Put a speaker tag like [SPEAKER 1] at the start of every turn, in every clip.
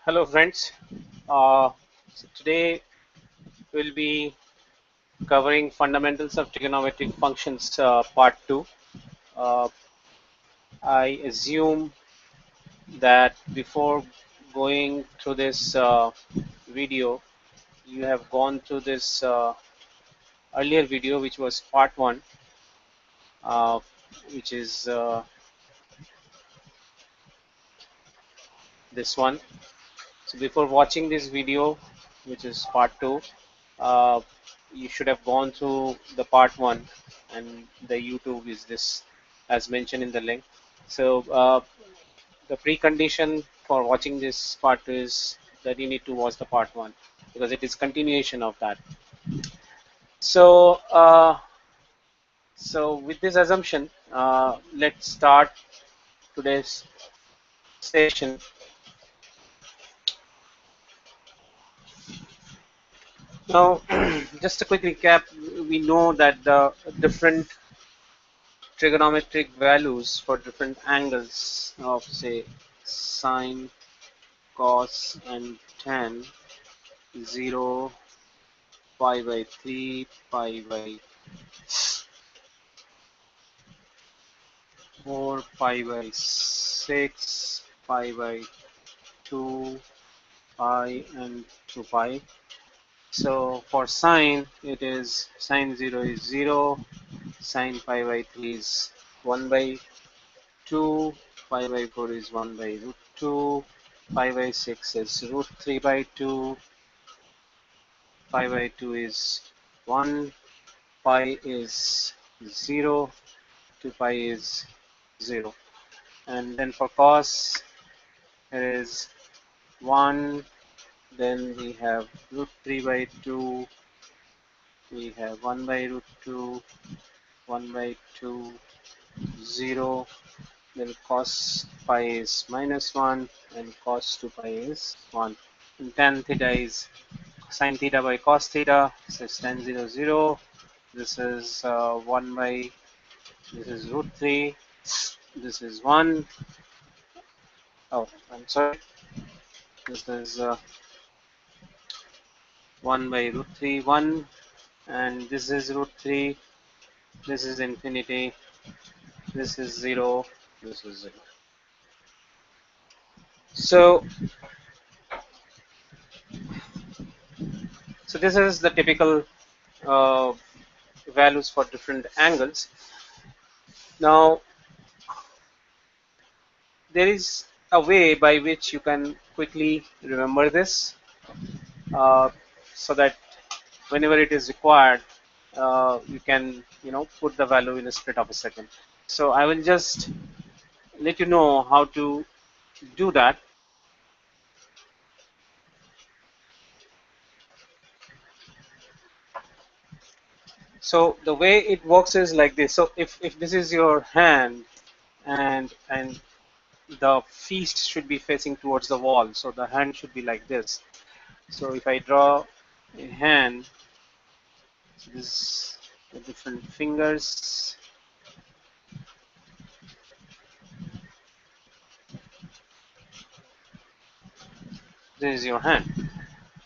[SPEAKER 1] Hello friends. So today we'll be covering fundamentals of trigonometric functions part 2. Uh, I assume that before going through this video, you have gone through this earlier video which was part 1, uh, which is this one. So before watching this video, which is part 2, uh, you should have gone through the part 1, and the YouTube is this as mentioned in the link. So the precondition for watching this part 2 is that you need to watch the part 1 because it is continuation of that. So with this assumption, let's start today's session. Now, just a quick recap. We know that the different trigonometric values for different angles of, say, sine, cos, and tan, 0, pi by 3, pi by 4, pi by 6, pi by 2, pi, and 2 pi. So for sine, it is sine 0 is 0, sine pi by 3 is 1 by 2, pi by 4 is 1 by root 2, pi by 6 is root 3 by 2, pi by 2 is 1, pi is 0, 2 pi is 0. And then for cos, it is 1, then we have root 3 by 2, we have 1 by root 2, 1 by 2, 0, then cos pi is minus 1, and cos 2 pi is 1. And tan theta is sine theta by cos theta, so it's tan 0, 0. This is 1 by, this is root 3, this is 1. Oh, I'm sorry, this is 1 by root 3, 1, and this is root 3, this is infinity, this is 0, this is 0. So, so this is the typical uh, values for different angles. Now, there is a way by which you can quickly remember this, uh, so that whenever it is required, you can put the value in a split of a second. So I will just let you know how to do that. So the way it works is like this. So if this is your hand, and the feast should be facing towards the wall, so the hand should be like this. So if I draw a hand, so this the different fingers, this is your hand.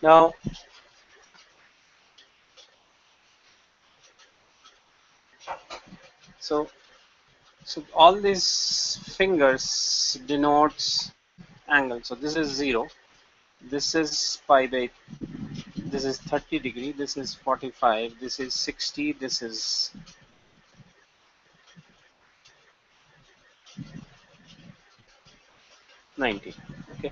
[SPEAKER 1] Now, so all these fingers denotes angle. So this is 0, this is pi by, this is 30 degree, this is 45, this is 60, this is 90. Okay.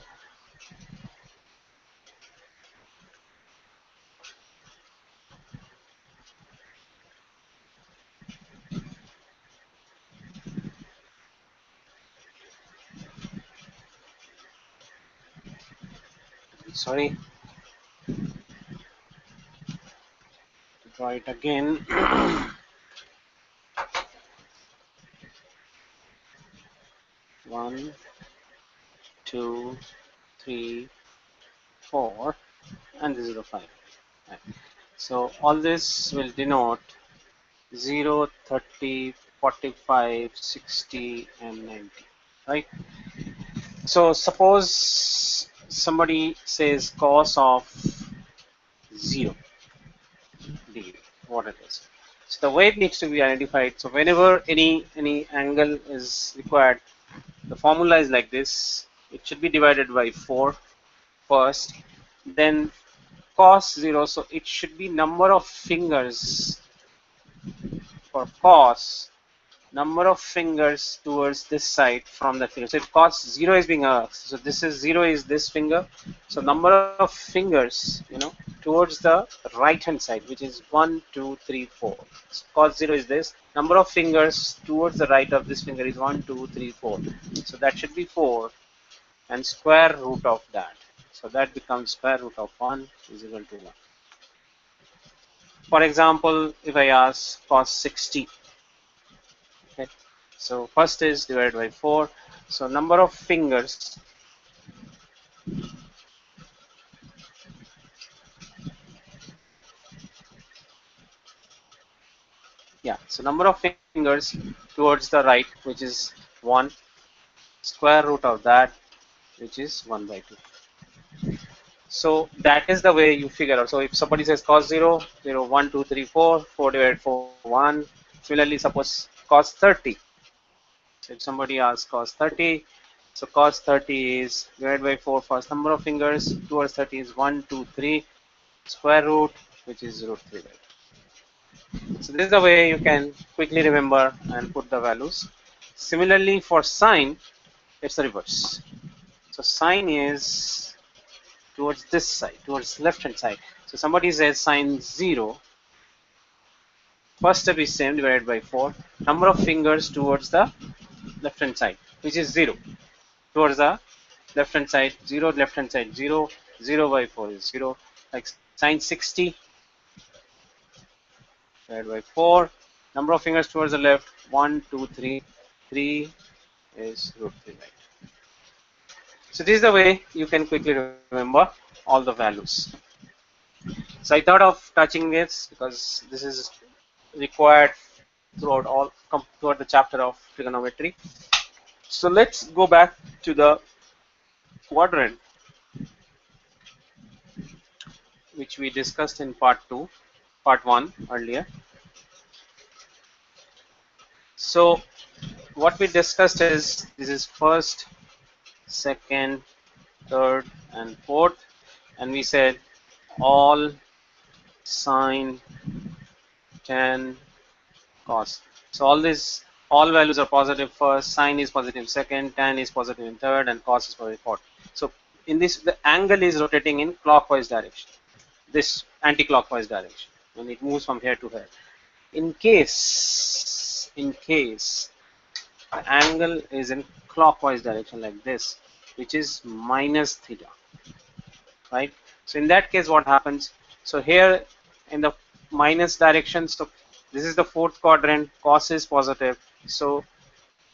[SPEAKER 1] Sorry, to draw it again. 1, 2, 3, 4, and this is the 5. Right. So all this will denote 0, 30, 45, 60, and 90. Right. So suppose somebody says cos of 0 degree, what it is. So the way it needs to be identified, so whenever any angle is required, the formula is like this. It should be divided by 4 first, then cos 0, so it should be number of fingers for cos, number of fingers towards this side from that finger. So if cos 0 is being asked, so this is 0 is this finger, so number of fingers, towards the right hand side, which is 1 2 3 4. So cos 0 is this, number of fingers towards the right of this finger is 1 2 3 4. So that should be 4, and square root of that, so that becomes square root of 1 is equal to 1. For example, if I ask cos 60, okay, so first is divided by 4, so number of fingers, yeah, so number of fingers towards the right, which is 1, square root of that, which is 1 by 2. So that is the way you figure out. So if somebody says cos 0, 0, 1, 2, 3, 4, 4 divided 4, 1. Similarly, suppose cos 30. So if somebody asks cos 30, so cos 30 is divided by 4, first number of fingers towards 30 is 1, 2, 3, square root, which is root 3 by 2. So this is the way you can quickly remember and put the values. Similarly, for sine, it's the reverse. So sine is towards this side, towards left hand side. So somebody says sine 0, first step is same, divided by 4, number of fingers towards the left hand side, which is 0, towards the left hand side, 0, left hand side 0, 0 by 4 is 0, like sine 60 divided by 4, number of fingers towards the left, 1 2 3, 3 is root 3 by 2. So this is the way you can quickly remember all the values. So I thought of touching this because this is required throughout the chapter of trigonometry. So let's go back to the quadrant, which we discussed in part 1 earlier. So what we discussed is this is first, second, third, and fourth, and we said all sine, tan, cos. So all values are positive first, sine is positive second, tan is positive in third, and cos is positive fourth. So in this, the angle is rotating in clockwise direction, this anti-clockwise direction, when it moves from here to here. In case the angle is in clockwise direction like this, which is minus theta, right? So in that case, what happens? So here in the minus direction, so this is the fourth quadrant, cos is positive, so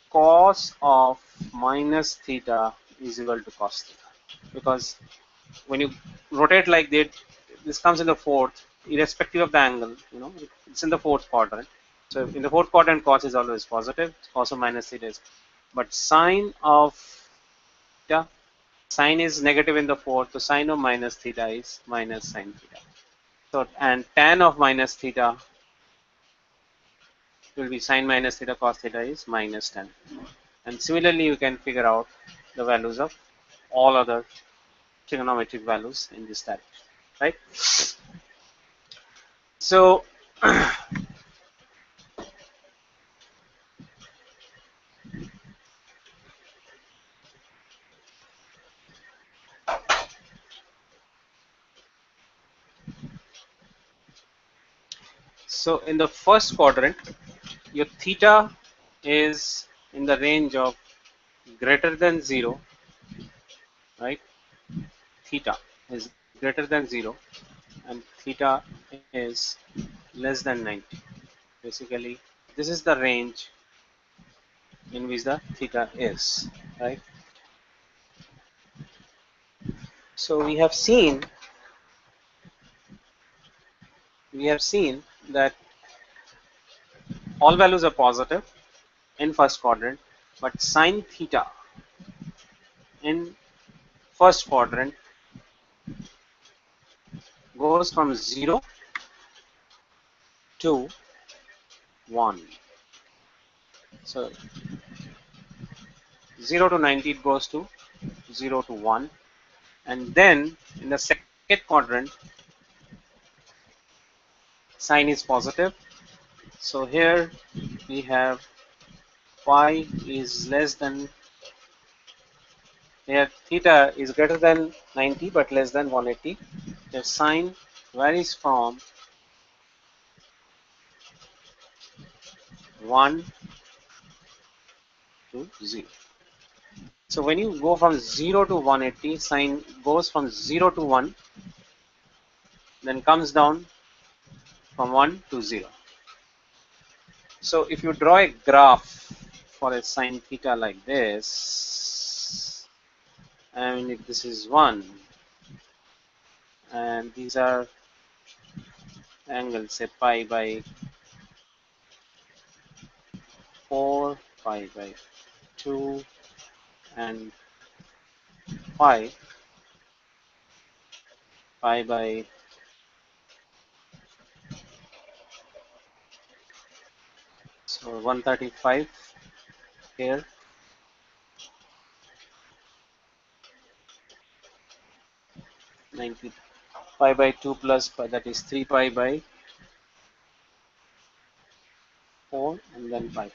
[SPEAKER 1] cos of minus theta is equal to cos theta, because when you rotate like that, this comes in the fourth, irrespective of the angle, it's in the fourth quadrant. So in the fourth quadrant, cos is always positive, cos of minus theta is, but sine of theta, sine is negative in the fourth, so sine of minus theta is minus sine theta. So, and tan of minus theta will be sine minus theta, cos theta is minus tan. And similarly, you can figure out the values of all other trigonometric values in this direction, right? So so in the first quadrant, your theta is in the range of greater than 0, right? Theta is greater than 0 and theta is less than 90. Basically, this is the range in which the theta is, right? So we have seen that all values are positive in first quadrant, but sine theta in first quadrant goes from 0 to 1. So 0 to 90 it goes to 0 to 1, and then in the second quadrant sign is positive. So here we have pi is less than, here theta is greater than 90 but less than 180. The sign varies from 1 to 0. So when you go from 0 to 180, sign goes from 0 to 1, then comes down from 1 to 0. So if you draw a graph for a sine theta like this, and if this is 1, and these are angles, say pi by 4, pi by 2, and pi, pi by so 135 here, 90 pi by 2 plus pi, that is 3 pi by 4, and then pi.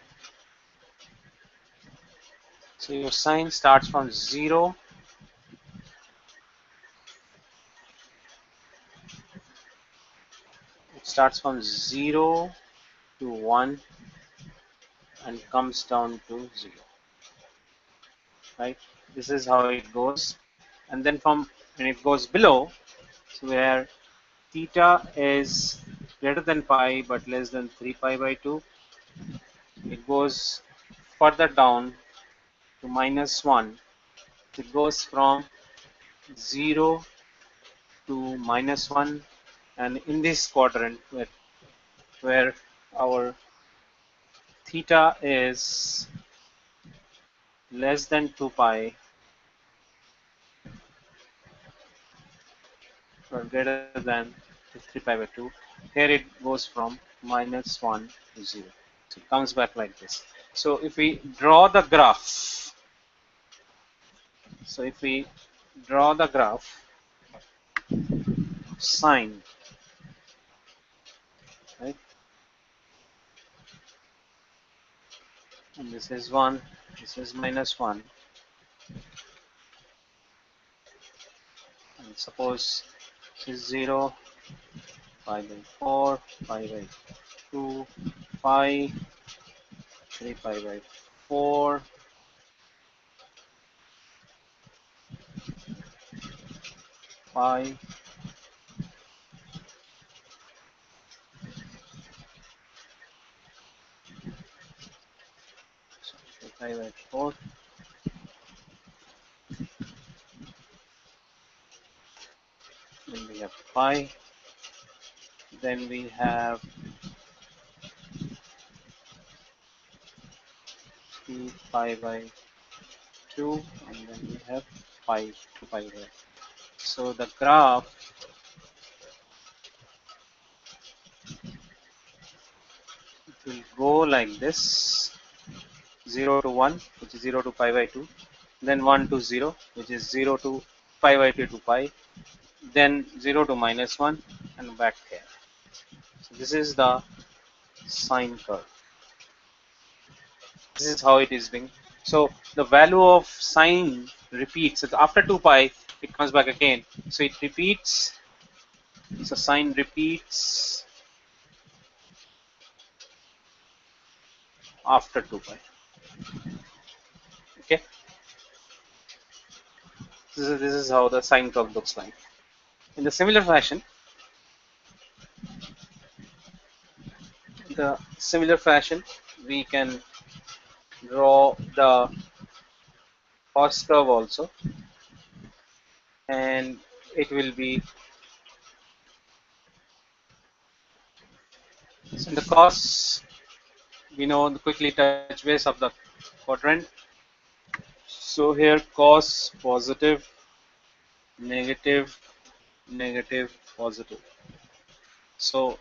[SPEAKER 1] So your sine starts from 0 it starts from 0 to 1 and comes down to 0, right? This is how it goes. And then from when it goes below, so where theta is greater than pi but less than 3 pi by 2, it goes further down to -1. It goes from 0 to -1, and in this quadrant where our theta is less than 2 pi or greater than 3 pi by 2, here it goes from -1 to 0. So it comes back like this. So if we draw the graph, so if we draw the graph sine, right, and this is 1, this is -1, and suppose this is 0, pi by 4, pi by 2, pi, 3 pi by 4, pi, so 3 pi by 4, then we have pi, then we have 3 pi by 2, and then we have pi, 2 pi here. So the graph will go like this: 0 to 1, which is 0 to pi by 2, then 1 to 0, which is 0 to pi by 2 to pi, then 0 to -1, and back here. So this is the sine curve. This is how it is being. So the value of sine repeats. So after 2 pi, it comes back again. So it repeats. So sine repeats after 2 pi. Okay. This is how the sine curve looks like. In the similar fashion, we can draw the cos curve also, and it will be, so in the cos, we know the quickly touch base of the quadrant. So here cos positive negative, negative, positive. So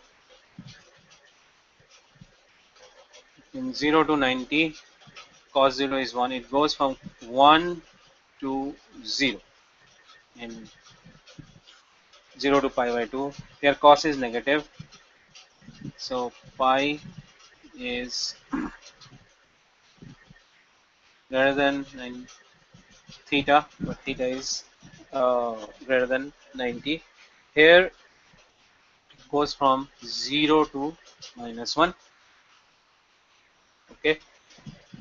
[SPEAKER 1] in 0 to 90, cos 0 is 1. It goes from 1 to 0 in 0 to pi by 2. Here cos is negative, so pi is greater than 9 theta, but theta is greater than 90. Here it goes from 0 to minus 1. Okay,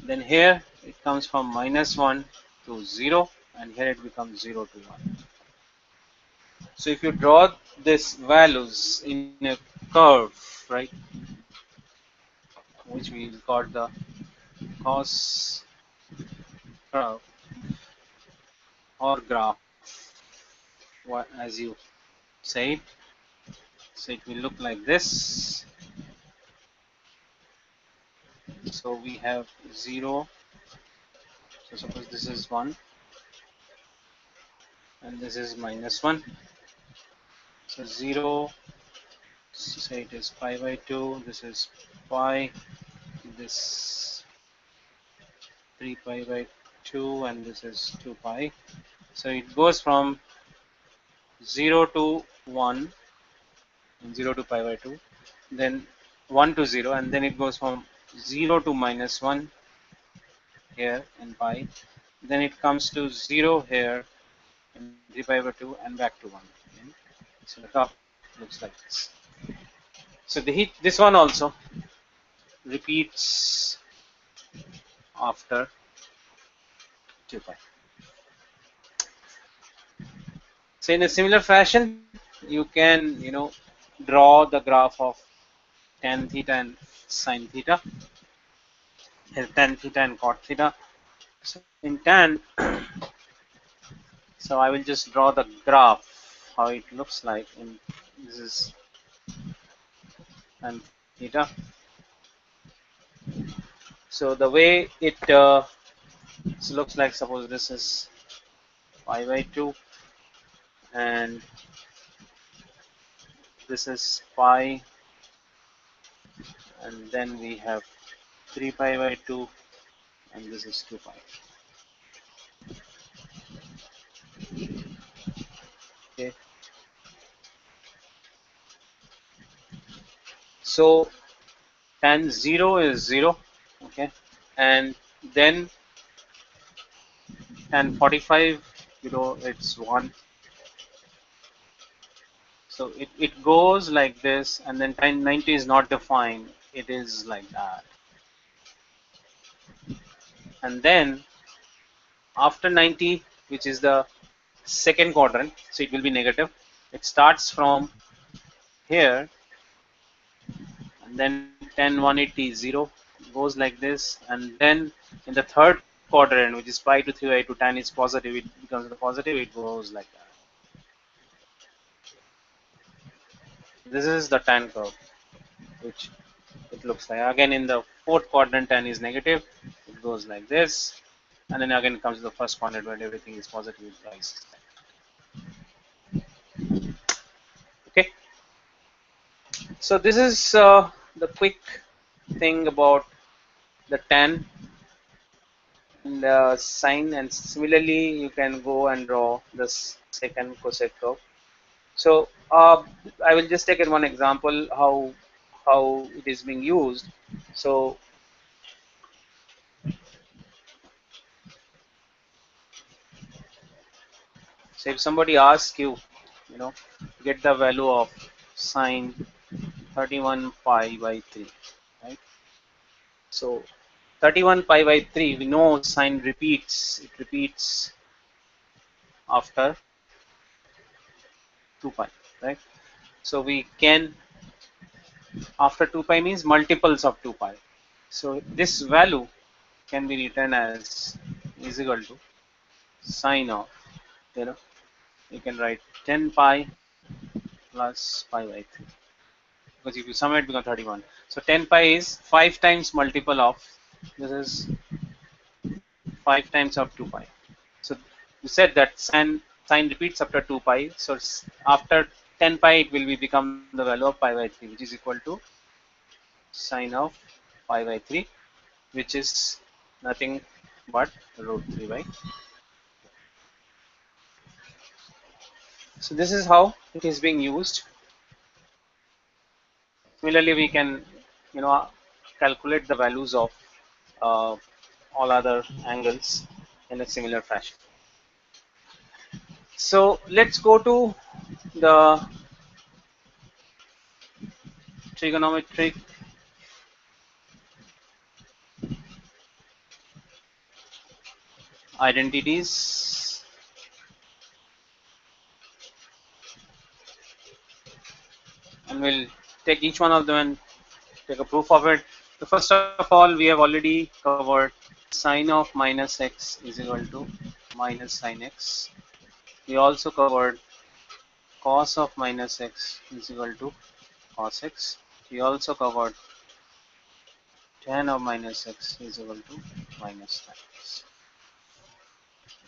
[SPEAKER 1] then here it comes from minus 1 to 0, and here it becomes 0 to 1. So if you draw these values in a curve, right, which we will call the cos curve or graph, as you say it, so it will look like this. So we have 0, so suppose this is 1 and this is minus 1. So 0, say it is pi by 2, this is pi, this 3 pi by 2, and this is 2 pi. So it goes from 0 to 1 and 0 to pi by 2, then 1 to 0, and then it goes from 0 to minus 1 here in pi, then it comes to 0 here in 3 pi by 2 and back to 1 again. So the graph looks like this. So this one also repeats after 2 pi. So in a similar fashion, you can draw the graph of tan theta and sine theta, tan theta and cot theta. So in tan, so I will just draw the graph how it looks like. In this is tan theta. So the way it looks like, suppose this is pi by 2 and this is pi, and then we have 3 pi by 2 and this is 2 pi. Okay, so tan 0 is 0, okay, and then tan 45, it's 1. So it goes like this, and then tan 90 is not defined, it is like that. And then after 90, which is the second quadrant, so it will be negative. It starts from here, and then tan 180 0 goes like this, and then in the third quadrant, which is pi to 3 by 2, tan is positive, it becomes the positive, it goes like that. This is the tan curve, which it looks like. Again, in the fourth quadrant, tan is negative, it goes like this, and then again it comes to the first quadrant when everything is positive, it rises. Okay, so this is the quick thing about the tan and sine, and similarly you can go and draw this second cosec curve. So I will just take it one example how it is being used. So if somebody asks you, get the value of sine 31 pi by 3, right? So 31 pi by 3, we know sine repeats, it repeats after 2 pi, right? So we can, after 2 pi means multiples of 2 pi. So this value can be written as is equal to sine of, you can write 10 pi plus pi by 3, because if you sum it becomes 31. So 10 pi is 5 times multiple of, this is 5 times of 2 pi. So you said that sine sine repeats after 2 pi. So after 10 pi, it will be become the value of pi by 3, which is equal to sine of pi by 3, which is nothing but root 3 by. So this is how it is being used. Similarly, we can, calculate the values of uh, all other angles in a similar fashion. So let's go to the trigonometric identities, and we'll take each one of them and take a proof of it. So first of all, we have already covered sine of minus x is equal to minus sine x. We also covered cos of minus x is equal to cos x. We also covered tan of minus x is equal to minus tan x.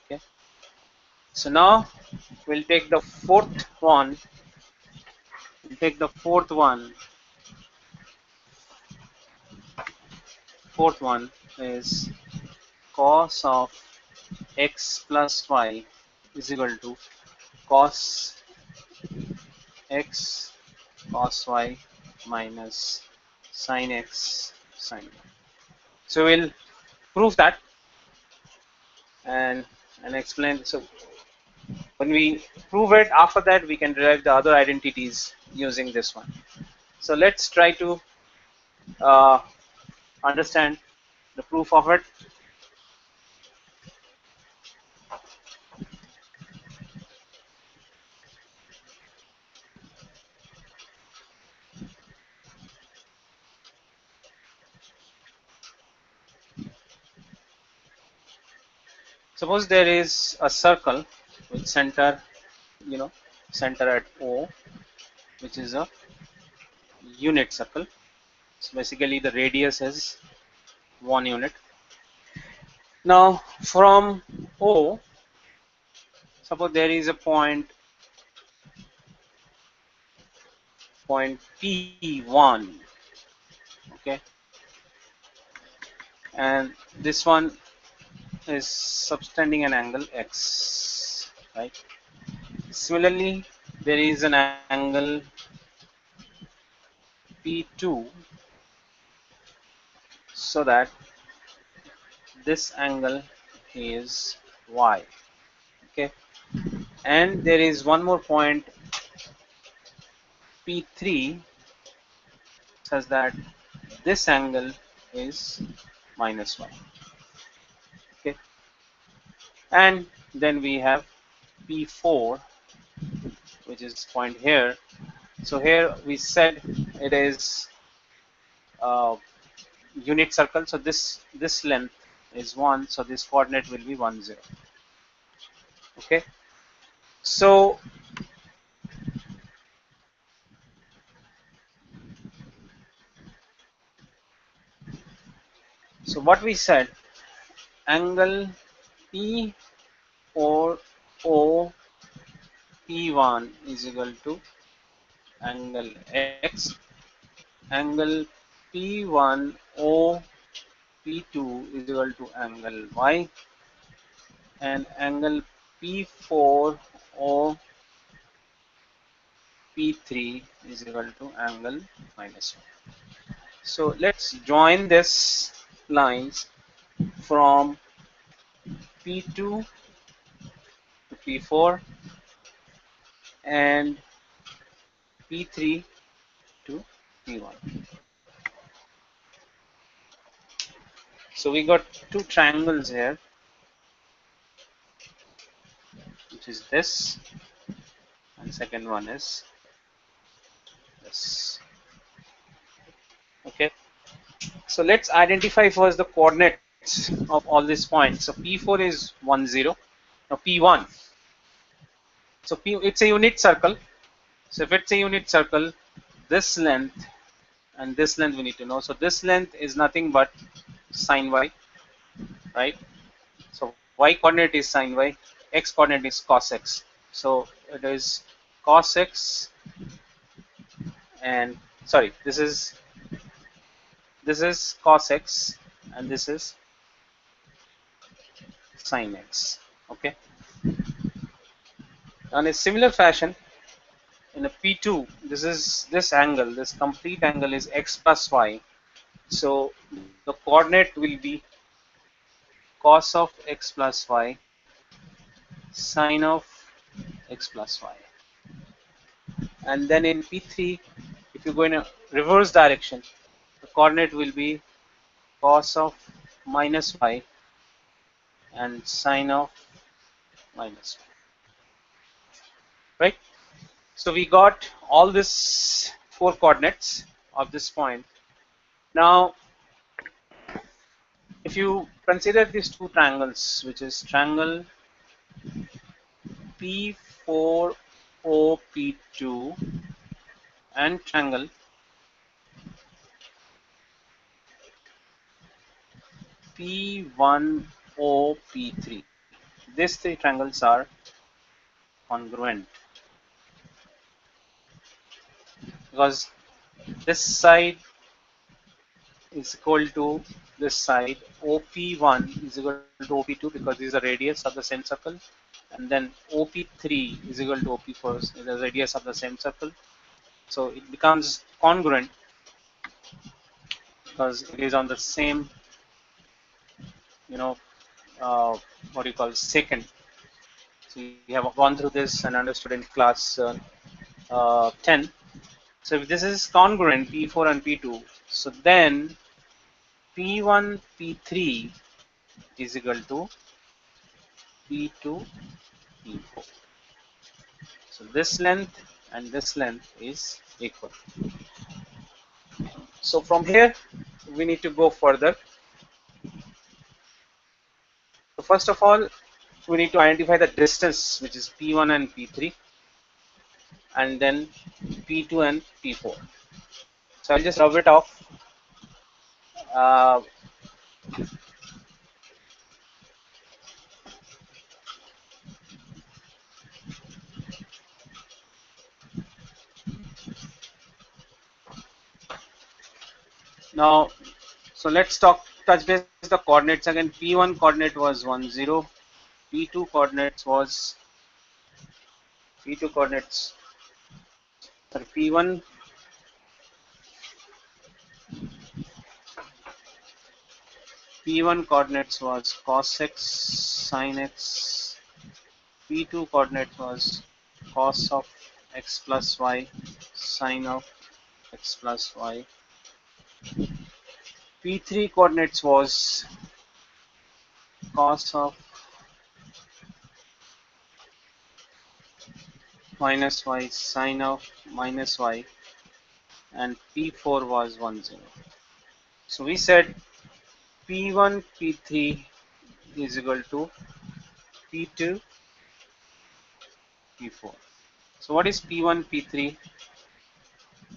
[SPEAKER 1] Okay. So now we'll take the fourth one. We'll take the fourth one. Fourth one is cos of x plus y is equal to cos x cos y minus sin x sin y. So we'll prove that and explain. So when we prove it, after that we can derive the other identities using this one. So let's try to uh, understand the proof of it. Suppose there is a circle with center, center at O, which is a unit circle. So basically the radius is 1 unit. Now from O, suppose there is a point P1, okay, and this one is subtending an angle X, right? Similarly, there is an angle P2, so that this angle is Y, okay, and there is one more point P3 such that this angle is minus Y, okay, and then we have P4, which is point here. So here we said it is unit circle, so this length is 1, so this coordinate will be 1 0. Okay, so what we said, angle P or O P1 is equal to angle X, angle P1 O P2 is equal to angle Y, and angle P4 O P3 is equal to angle minus 1. So let's join this lines from P2 to P4 and P3 to P1. So we got two triangles here, which is this, and second one is this. Okay, so let's identify first the coordinates of all these points. So P4 is 1 0. Now P1. So it's a unit circle. So if it's a unit circle, this length and this length we need to know. So this length is nothing but sine y, right? So y coordinate is sine y, x coordinate is cos x. So it is cos x, and sorry, this is cos x, and this is sin x. Okay. On a similar fashion, in a P2, this angle, this complete angle is x plus y. So the coordinate will be cos of x plus y, sine of x plus y. And then in P3, if you go in a reverse direction, the coordinate will be cos of minus y and sine of minus y. Right? So we got all this four coordinates of this point. Now, if you consider these two triangles, which is triangle P4OP2 and triangle P1OP3, these three triangles are congruent because this side is equal to this side, OP1 is equal to OP2 because this is the radius of the same circle, and then OP3 is equal to OP4, is the radius of the same circle. So it becomes congruent because it is on the same, you know, what do you call, secant. So we have gone through this and understood in class 10. So if this is congruent, P4 and P2, so then P1, P3 is equal to P2, P4. So this length and this length is equal. So from here, we need to go further. So first of all, we need to identify the distance, which is P1 and P3, and then P2 and P4. So I'll just rub it off. Uh, now, so let's touch base the coordinates again. P1 coordinate was 1, 0. P2 coordinates was P2 coordinates. Sorry, P1 coordinates was cos x, sin x. P2 coordinate was cos of x plus y, sine of x plus y. P3 coordinates was cos of minus y, sine of minus y, and P4 was 1, 0. So we said P1, P3 is equal to P2, P4. So what is P1, P3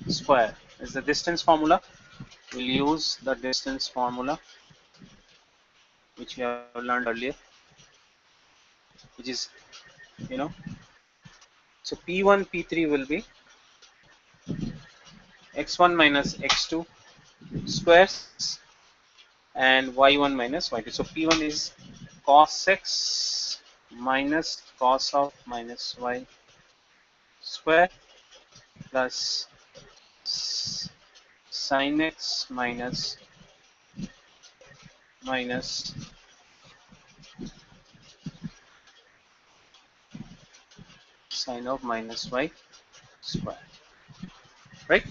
[SPEAKER 1] square? Is the distance formula. We'll use the distance formula which we have learned earlier, which is, you know, so P1, P3 will be x1 minus x2 squares and y1 minus y2. So P1 is cos x minus cos of minus y square plus sin x minus sin of minus y square, right?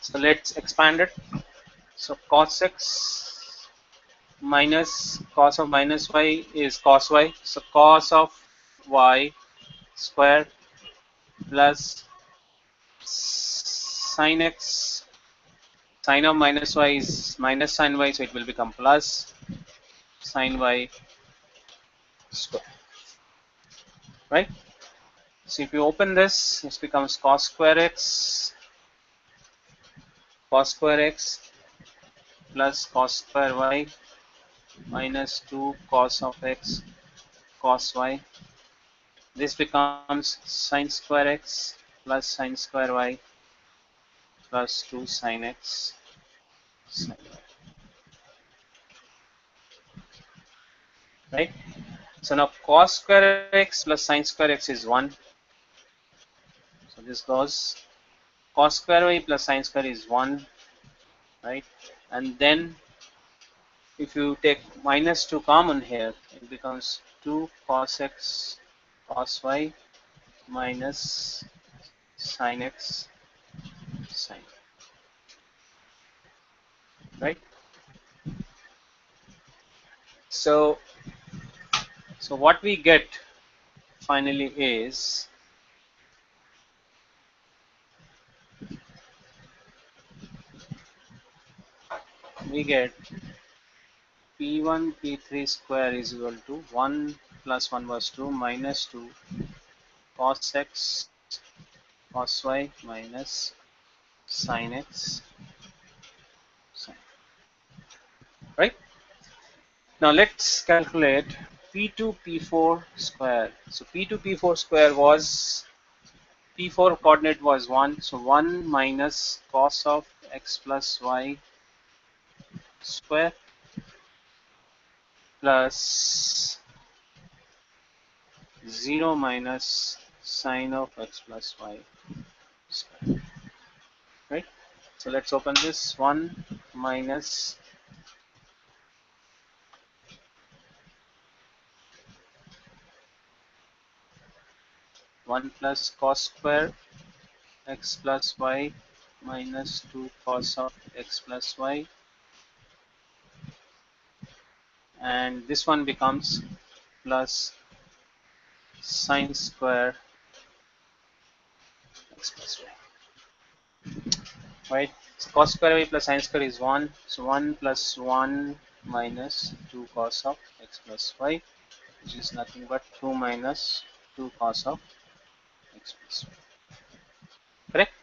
[SPEAKER 1] So let's expand it. So cos x minus cos of minus y is cos y. So cos of y square plus sin x, sin of minus y is minus sin y, so it will become plus sin y square, right? So if you open this, this becomes cos square x plus cos square y minus 2 cos of x cos y. This becomes sine square x plus sine square y plus 2 sine x sine y. Right? So now cos square x plus sine square x is 1. So this goes cos square y plus sine square is 1. Right? And then if you take minus 2 common here, it becomes 2 cos x cos y minus sin x sin. Right? So, so what we get finally is we get P1 P3 square is equal to 1 plus 1 was 2 minus 2 cos x cos y minus sin x sin. Right? Now let's calculate P2 P4 square. So P2 P4 square was P4 coordinate was 1, so 1 minus cos of x plus y square plus 0 minus sine of x plus y square. Right? So let's open this 1 minus 1 plus cos square x plus y minus 2 cos of x plus y, and this one becomes plus sine square x plus y. Right? So cos square y plus sine square is 1. So 1 plus 1 minus 2 cos of x plus y, which is nothing but 2 minus 2 cos of x plus y. Correct?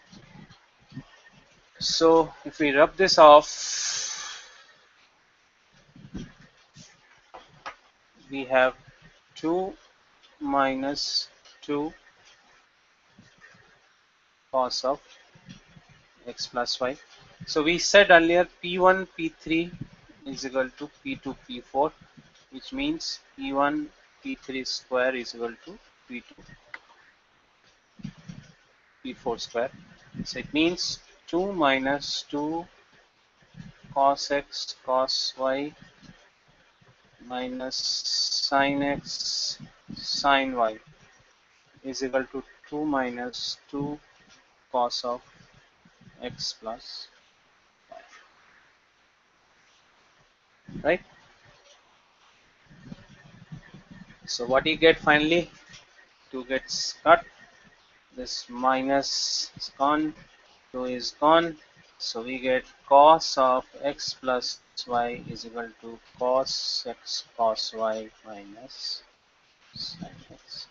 [SPEAKER 1] So if we rub this off, we have 2 minus 2 cos of x plus y. So we said earlier P1 P3 is equal to P2 P4, which means P1 P3 square is equal to P2 P4 square. So it means 2 minus 2 cos x cos y minus sin x sin y is equal to 2 minus 2 cos of x plus y. Right? So what you get finally? 2 gets cut. This minus is gone. 2 is gone. So we get cos of x plus y is equal to cos x cos y minus sin x.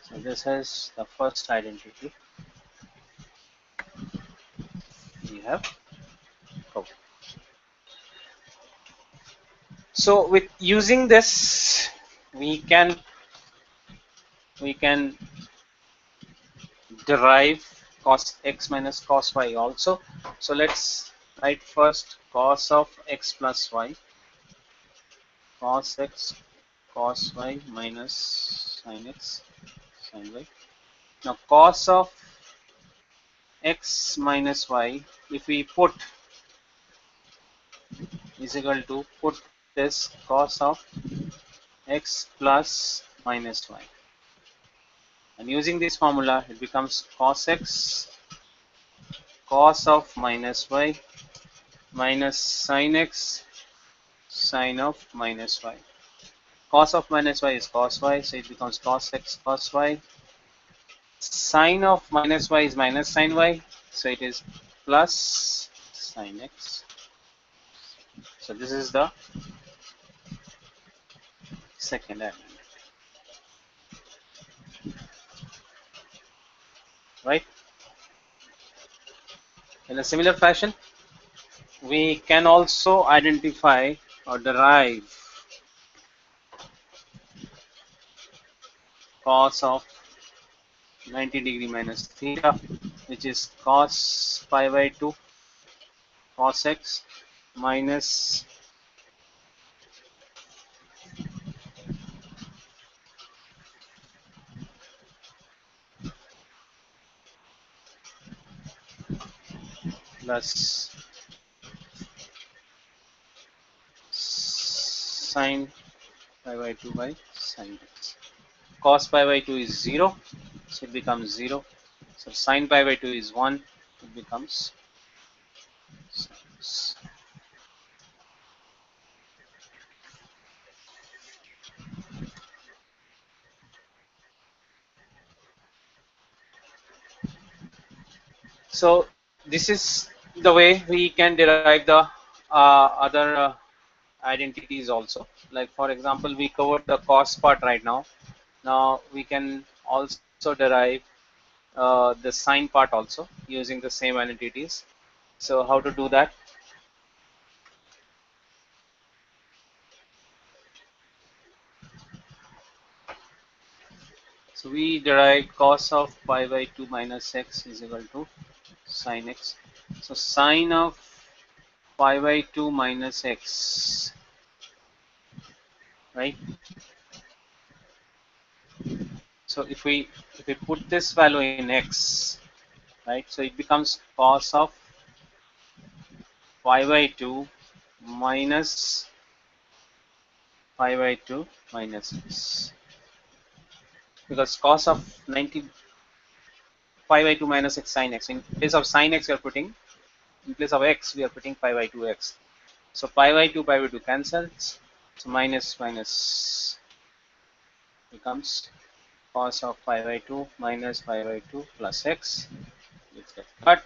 [SPEAKER 1] So this is the first identity we have covered. So with using this, we can derive cos x minus cos y also. So let's write first cos of x plus y, cos x cos y minus sin x sin y. Now cos of x minus y, if we put is equal to put this cos of x plus minus y, and using this formula it becomes cos x cos of minus y minus sin x sin of minus y. Cos of minus y is cos y, so it becomes cos x cos y. Sin of minus y is minus sin y, so it is plus sin x. So this is the second element, right? In a similar fashion, we can also identify or derive cos of 90 degree minus theta, which is cos pi by 2 cos x minus plus sine pi by 2 by sine x. Cos pi by 2 is 0, so it becomes 0. So sine pi by 2 is 1, it becomes sin. So this is the way we can derive the other identities also. Like for example, we covered the cos part right now. Now we can also derive the sine part also using the same identities. So how to do that? So we derive cos of pi by 2 minus x is equal to sine x. So sine of pi by 2 minus x, right? So if we put this value in x, right? So it becomes cos of pi by 2 minus pi by 2 minus x, because cos of 90 pi by 2 minus x sine x. In place of sine x, we are putting, in place of x, we are putting pi by 2 x. So pi by 2 cancels. So minus minus becomes cos of pi by 2 minus pi by 2 plus x, which gets cut,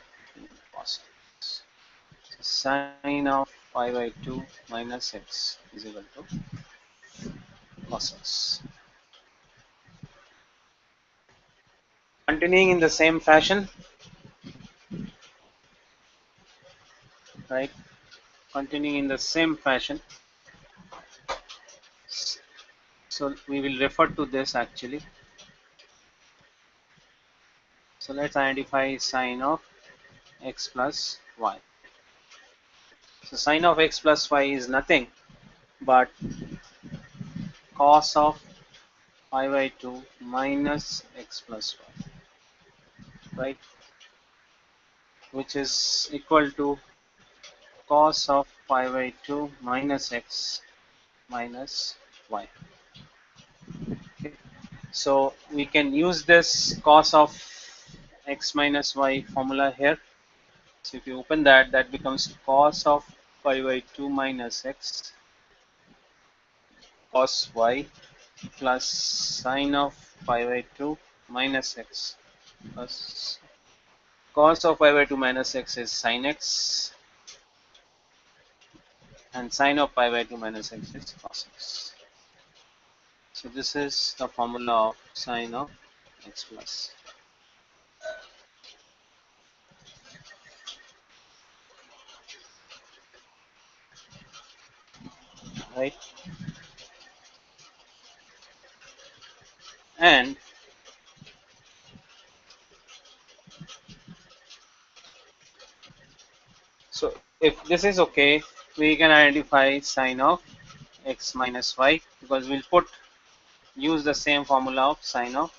[SPEAKER 1] cos x. So sine of pi by 2 minus x is equal to cos x. Continuing in the same fashion, right? Continuing in the same fashion. So we will refer to this actually. So let's identify sine of x plus y. So sine of x plus y is nothing but cos of pi by 2 minus x plus y, right? Which is equal to cos of pi by 2 minus x minus y. Okay. So we can use this cos of x minus y formula here. So if you open that, that becomes cos of pi by 2 minus x cos y plus sine of pi by 2 minus x plus cos of pi by 2 minus x is sine x, and sine of pi by 2 minus x is cos x. So this is the formula of sine of x plus, right? And so if this is okay, we can identify sine of x minus y, because we'll use the same formula of sine of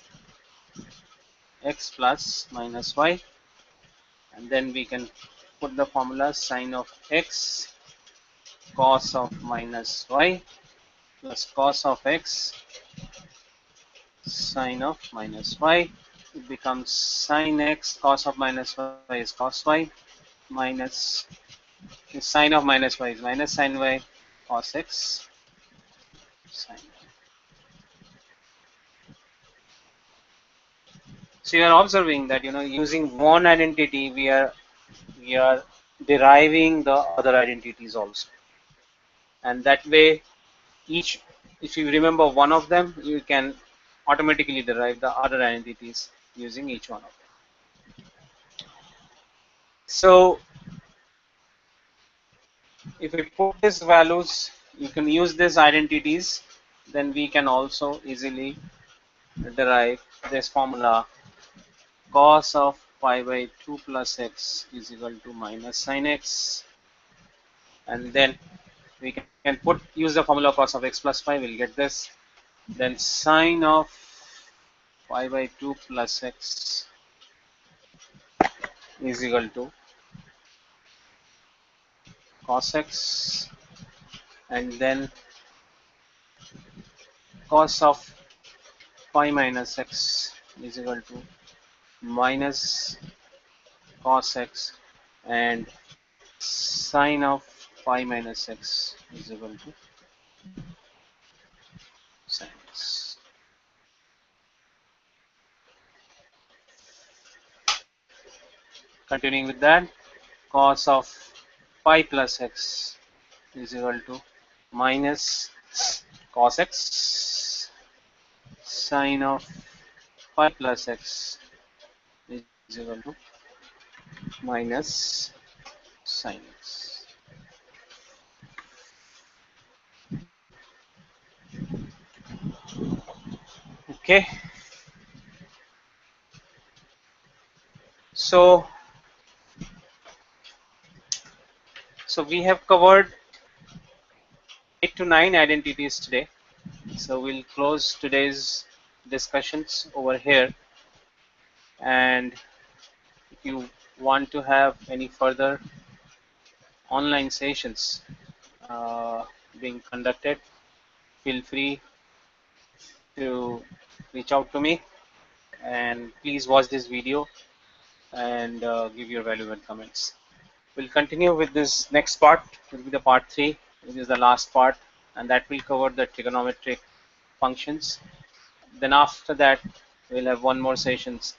[SPEAKER 1] x plus minus y, and then we can put the formula sine of x cos of minus y plus cos of x sine of minus y. It becomes sine x cos of minus y is cos y minus sine of minus y is minus sine y cos x sine y. So you are observing that, using one identity we are deriving the other identities also, and that way each, if you remember one of them, you can automatically derive the other identities using each one of them. So if we put these values, you can use these identities, then we can also easily derive this formula: cos of pi by 2 plus x is equal to minus sin x, and then we can use the formula cos of x plus 5, we'll get this. Then sine of pi by 2 plus x is equal to cos x, and then cos of pi minus x is equal to minus cos x, and sine of pi minus x is equal to sin x. Continuing with that, cos of pi plus x is equal to minus cos x, sine of pi plus x is equal to minus sin x. Okay, so we have covered 8 to 9 identities today. So we'll close today's discussions over here, and if you want to have any further online sessions being conducted, feel free to reach out to me, and please watch this video and give your valuable comments. We'll continue with this next part. Will be the part 3, which is the last part, and that will cover the trigonometric functions. Then after that, we'll have one more sessions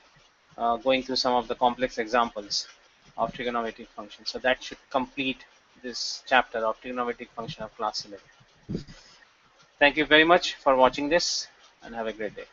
[SPEAKER 1] going through some of the complex examples of trigonometric functions. So that should complete this chapter of trigonometric function of class 11. Thank you very much for watching this, and have a great day.